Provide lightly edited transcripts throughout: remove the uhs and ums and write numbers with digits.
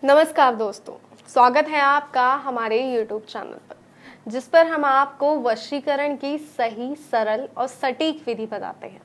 नमस्कार दोस्तों, स्वागत है आपका हमारे YouTube चैनल पर, जिस पर हम आपको वशीकरण की सही, सरल और सटीक विधि बताते हैं।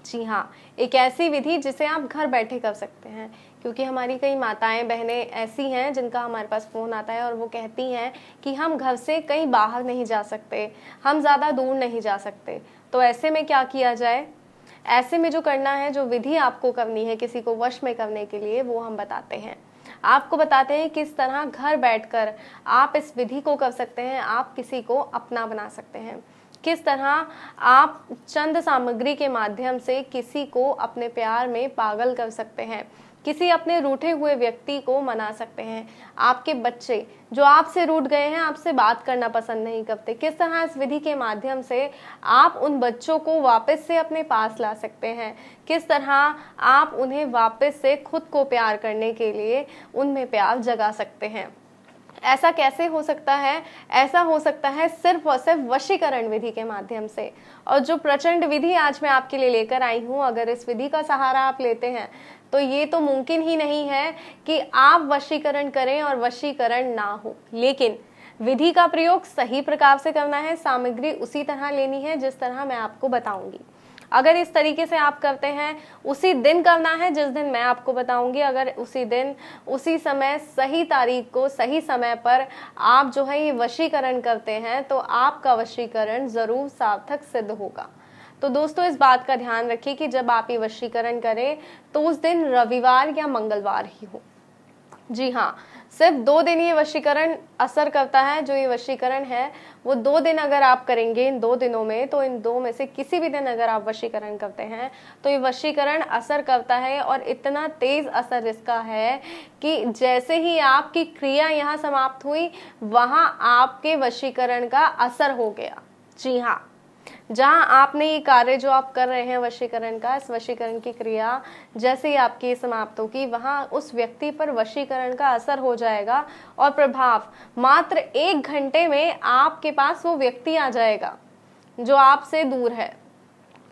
जी हाँ, एक ऐसी विधि जिसे आप घर बैठे कर सकते हैं, क्योंकि हमारी कई माताएं बहनें ऐसी हैं जिनका हमारे पास फ़ोन आता है और वो कहती हैं कि हम घर से कहीं बाहर नहीं जा सकते, हम ज़्यादा दूर नहीं जा सकते। तो ऐसे में क्या किया जाए? ऐसे में जो करना है, जो विधि आपको करनी है किसी को वश में करने के लिए, वो हम बताते हैं। आपको बताते हैं किस तरह घर बैठकर आप इस विधि को कर सकते हैं, आप किसी को अपना बना सकते हैं। किस तरह आप चंद सामग्री के माध्यम से किसी को अपने प्यार में पागल कर सकते हैं, किसी अपने रूठे हुए व्यक्ति को मना सकते हैं। आपके बच्चे जो आपसे रूठ गए हैं, आपसे बात करना पसंद नहीं करते, किस तरह इस विधि के माध्यम से आप उन बच्चों को वापस से अपने पास ला सकते हैं, किस तरह आप उन्हें वापस से खुद को प्यार करने के लिए उनमें प्यार जगा सकते हैं। ऐसा कैसे हो सकता है? ऐसा हो सकता है सिर्फ और सिर्फ वशीकरण विधि के माध्यम से। और जो प्रचंड विधि आज मैं आपके लिए लेकर आई हूँ, अगर इस विधि का सहारा आप लेते हैं तो ये तो मुमकिन ही नहीं है कि आप वशीकरण करें और वशीकरण ना हो। लेकिन विधि का प्रयोग सही प्रकार से करना है, सामग्री उसी तरह लेनी है जिस तरह मैं आपको बताऊंगी। अगर इस तरीके से आप करते हैं, उसी दिन करना है जिस दिन मैं आपको बताऊंगी। अगर उसी दिन, उसी समय, सही तारीख को, सही समय पर आप जो है ये वशीकरण करते हैं, तो आपका वशीकरण जरूर सार्थक सिद्ध होगा। तो दोस्तों, इस बात का ध्यान रखिए कि जब आप ये वशीकरण करें तो उस दिन रविवार या मंगलवार ही हो। जी हाँ, सिर्फ 2 दिन ये वशीकरण असर करता है। जो ये वशीकरण है वो 2 दिन अगर आप करेंगे इन 2 दिनों में, तो इन 2 में से किसी भी दिन अगर आप वशीकरण करते हैं तो ये वशीकरण असर करता है। और इतना तेज असर इसका है कि जैसे ही आपकी क्रिया यहाँ समाप्त हुई, वहां आपके वशीकरण का असर हो गया। जी हाँ, जहां आपने ये कार्य जो आप कर रहे हैं वशीकरण का, इस वशीकरण की क्रिया जैसे ही आपकी समाप्त होगी, वहां उस व्यक्ति पर वशीकरण का असर हो जाएगा और प्रभाव मात्र 1 घंटे में आपके पास वो व्यक्ति आ जाएगा जो आपसे दूर है,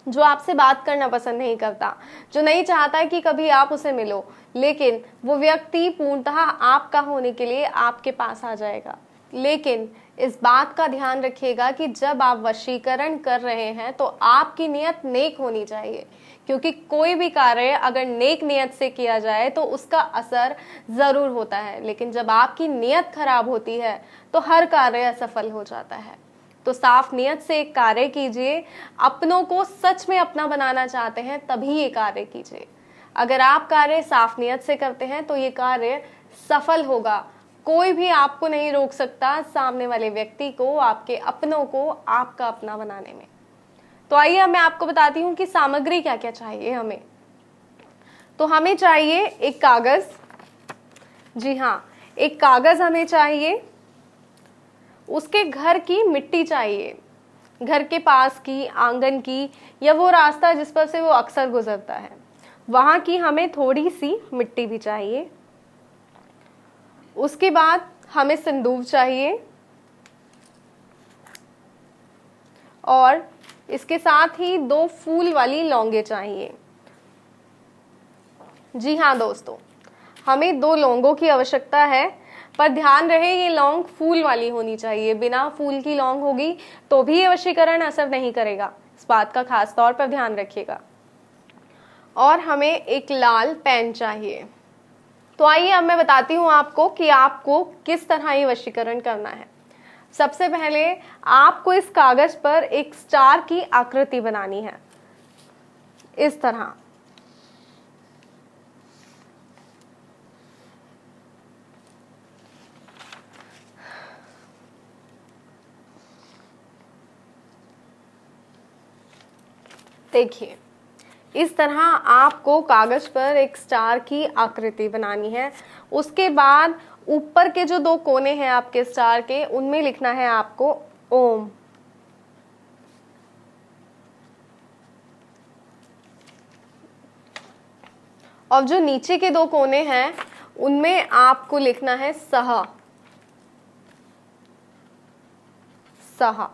जो आपसे बात करना पसंद नहीं करता, जो नहीं चाहता है कि कभी आप उसे मिलो, लेकिन वो व्यक्ति पूर्णतः आपका होने के लिए आपके पास आ जाएगा। लेकिन इस बात का ध्यान रखिएगा कि जब आप वशीकरण कर रहे हैं तो आपकी नियत नेक होनी चाहिए, क्योंकि कोई भी कार्य अगर नेक नियत से किया जाए तो उसका असर जरूर होता है। लेकिन जब आपकी नियत खराब होती है तो हर कार्य असफल हो जाता है। तो साफ नियत से एक कार्य कीजिए। अपनों को सच में अपना बनाना चाहते हैं तभी ये कार्य कीजिए। अगर आप कार्य साफ नियत से करते हैं तो ये कार्य सफल होगा। कोई भी आपको नहीं रोक सकता सामने वाले व्यक्ति को, आपके अपनों को आपका अपना बनाने में। तो आइए अब मैं आपको बताती हूँ कि सामग्री क्या क्या चाहिए हमें। तो हमें चाहिए एक कागज। जी हाँ, एक कागज हमें चाहिए। उसके घर की मिट्टी चाहिए, घर के पास की, आंगन की, या वो रास्ता जिस पर से वो अक्सर गुजरता है, वहां की हमें थोड़ी सी मिट्टी भी चाहिए। उसके बाद हमें सिंदूर चाहिए और इसके साथ ही 2 फूल वाली लौंगे चाहिए। जी हाँ दोस्तों, हमें 2 लौंगों की आवश्यकता है, पर ध्यान रहे ये लौंग फूल वाली होनी चाहिए। बिना फूल की लौंग होगी तो भी ये वशीकरण असर नहीं करेगा, इस बात का खास तौर पर ध्यान रखिएगा। और हमें एक लाल पेन चाहिए। तो आइए अब मैं बताती हूँ आपको कि आपको किस तरह ये वशीकरण करना है। सबसे पहले आपको इस कागज पर एक स्टार की आकृति बनानी है, इस तरह। देखिए, इस तरह आपको कागज पर एक स्टार की आकृति बनानी है। उसके बाद ऊपर के जो 2 कोने हैं आपके स्टार के, उनमें लिखना है आपको ओम। और जो नीचे के 2 कोने हैं उनमें आपको लिखना है सह। सह।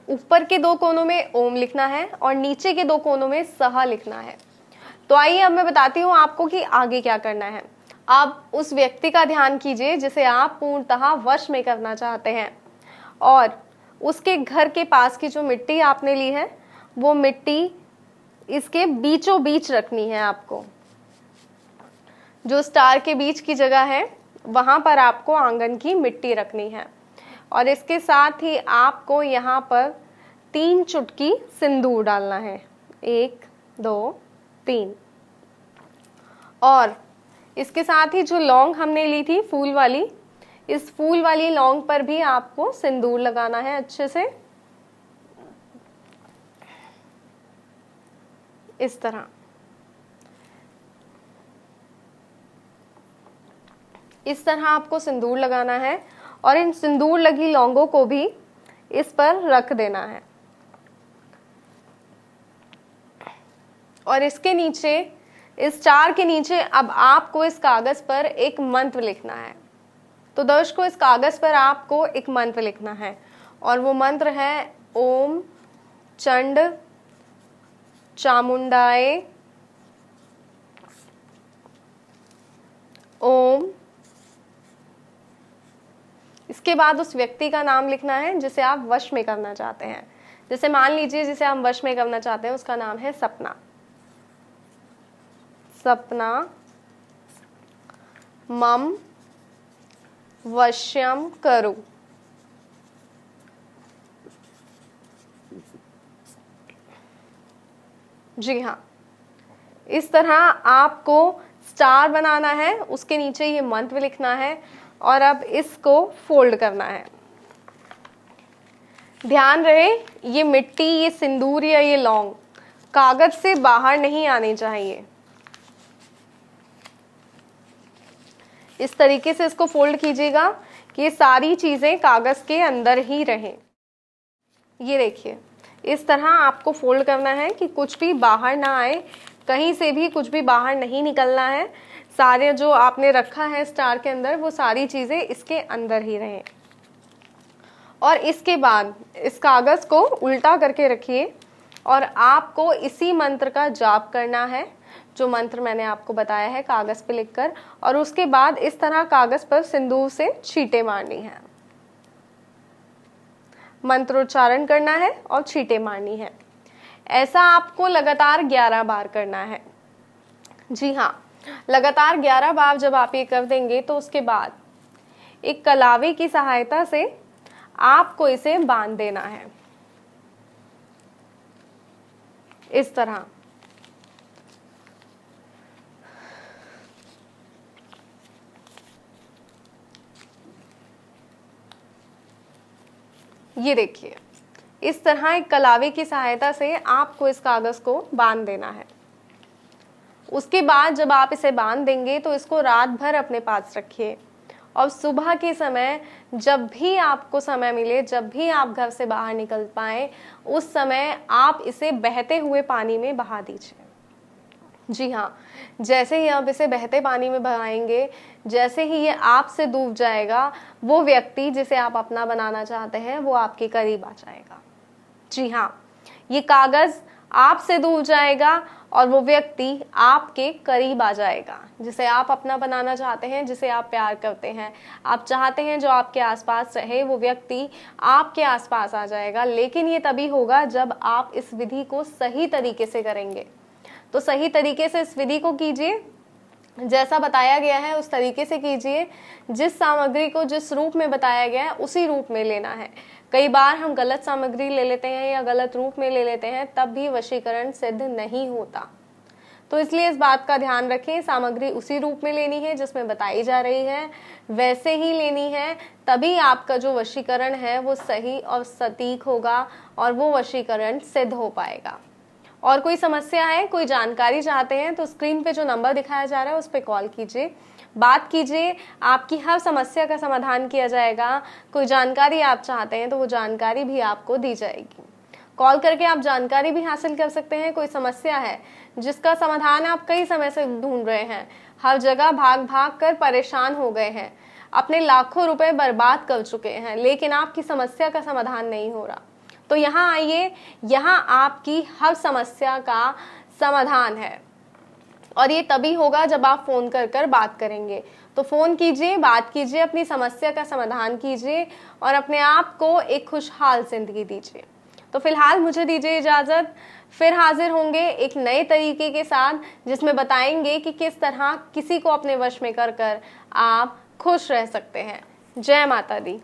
ऊपर के 2 कोनों में ओम लिखना है और नीचे के 2 कोनों में सह लिखना है। तो आइए अब मैं बताती हूँ आपको कि आगे क्या करना है। अब उस व्यक्ति का ध्यान कीजिए जिसे आप पूर्णतः वश में करना चाहते हैं, और उसके घर के पास की जो मिट्टी आपने ली है वो मिट्टी इसके बीचों बीच रखनी है। आपको जो स्टार के बीच की जगह है वहां पर आपको आंगन की मिट्टी रखनी है, और इसके साथ ही आपको यहाँ पर 3 चुटकी सिंदूर डालना है। 1 2 3। और इसके साथ ही जो लौंग हमने ली थी फूल वाली, इस फूल वाली लौंग पर भी आपको सिंदूर लगाना है अच्छे से, इस तरह। इस तरह आपको सिंदूर लगाना है और इन सिंदूर लगी लौंगों को भी इस पर रख देना है। और इसके नीचे, इस स्टार के नीचे अब आपको इस कागज पर एक मंत्र लिखना है। तो दर्शकों, इस कागज पर आपको एक मंत्र लिखना है, और वो मंत्र है ओम चंड चामुंडाए ओम। इसके बाद उस व्यक्ति का नाम लिखना है जिसे आप वश में करना चाहते हैं। जैसे मान लीजिए जिसे हम वश में करना चाहते हैं उसका नाम है सपना। सपना मम वश्यम करो। जी हाँ, इस तरह आपको स्टार बनाना है, उसके नीचे ये मंत्र लिखना है, और अब इसको फोल्ड करना है। ध्यान रहे ये मिट्टी, ये सिंदूर या ये लौंग कागज से बाहर नहीं आनी चाहिए। इस तरीके से इसको फोल्ड कीजिएगा कि ये सारी चीजें कागज के अंदर ही रहें। ये देखिए, इस तरह आपको फोल्ड करना है कि कुछ भी बाहर ना आए, कहीं से भी कुछ भी बाहर नहीं निकलना है। सारे जो आपने रखा है स्टार के अंदर वो सारी चीजें इसके अंदर ही रहें। और इसके बाद इस कागज को उल्टा करके रखिए, और आपको इसी मंत्र का जाप करना है जो मंत्र मैंने आपको बताया है कागज पे लिखकर। और उसके बाद इस तरह कागज पर सिंदूर से छींटे मारनी है, मंत्रोच्चारण करना है और छींटे मारनी है। ऐसा आपको लगातार 11 बार करना है। जी हाँ, लगातार 11 बार जब आप ये कर देंगे तो उसके बाद एक कलावे की सहायता से आपको इसे बांध देना है, इस तरह। ये देखिए, इस तरह एक कलावे की सहायता से आपको इस कागज को बांध देना है। उसके बाद जब आप इसे बांध देंगे तो इसको रात भर अपने पास रखिए, और सुबह के समय जब भी आपको समय मिले, जब भी आप घर से बाहर निकल पाए, उस समय आप इसे बहते हुए पानी में बहा दीजिए। जी हाँ, जैसे ही आप इसे बहते पानी में बहाएंगे, जैसे ही ये आपसे डूब जाएगा, वो व्यक्ति जिसे आप अपना बनाना चाहते हैं वो आपके करीब आ जाएगा। जी हाँ, ये कागज आपसे दूर जाएगा और वो व्यक्ति आपके करीब आ जाएगा जिसे आप अपना बनाना चाहते हैं, जिसे आप प्यार करते हैं। आप चाहते हैं जो आपके आसपास रहे, वो व्यक्ति आपके आसपास आ जाएगा। लेकिन ये तभी होगा जब आप इस विधि को सही तरीके से करेंगे। तो सही तरीके से इस विधि को कीजिए, जैसा बताया गया है उस तरीके से कीजिए। जिस सामग्री को जिस रूप में बताया गया है उसी रूप में लेना है। कई बार हम गलत सामग्री ले लेते हैं या गलत रूप में ले लेते हैं, तब भी वशीकरण सिद्ध नहीं होता। तो इसलिए इस बात का ध्यान रखें, सामग्री उसी रूप में लेनी है जिसमें बताई जा रही है, वैसे ही लेनी है, तभी आपका जो वशीकरण है वो सही और सटीक होगा और वो वशीकरण सिद्ध हो पाएगा। और कोई समस्या है, कोई जानकारी चाहते हैं तो स्क्रीन पे जो नंबर दिखाया जा रहा है उस पर कॉल कीजिए, बात कीजिए, आपकी हर समस्या का समाधान किया जाएगा। कोई जानकारी आप चाहते हैं तो वो जानकारी भी आपको दी जाएगी। कॉल करके आप जानकारी भी हासिल कर सकते हैं। कोई समस्या है जिसका समाधान आप कई समय से ढूंढ रहे हैं, हर जगह भाग भाग कर परेशान हो गए हैं, अपने लाखों रुपए बर्बाद कर चुके हैं, लेकिन आपकी समस्या का समाधान नहीं हो रहा, तो यहाँ आइए, यहाँ आपकी हर समस्या का समाधान है। और ये तभी होगा जब आप फोन कर कर बात करेंगे। तो फोन कीजिए, बात कीजिए, अपनी समस्या का समाधान कीजिए और अपने आप को एक खुशहाल जिंदगी दीजिए। तो फिलहाल मुझे दीजिए इजाजत, फिर हाजिर होंगे एक नए तरीके के साथ, जिसमें बताएंगे कि किस तरह किसी को अपने वश में कर कर आप खुश रह सकते हैं। जय माता दी।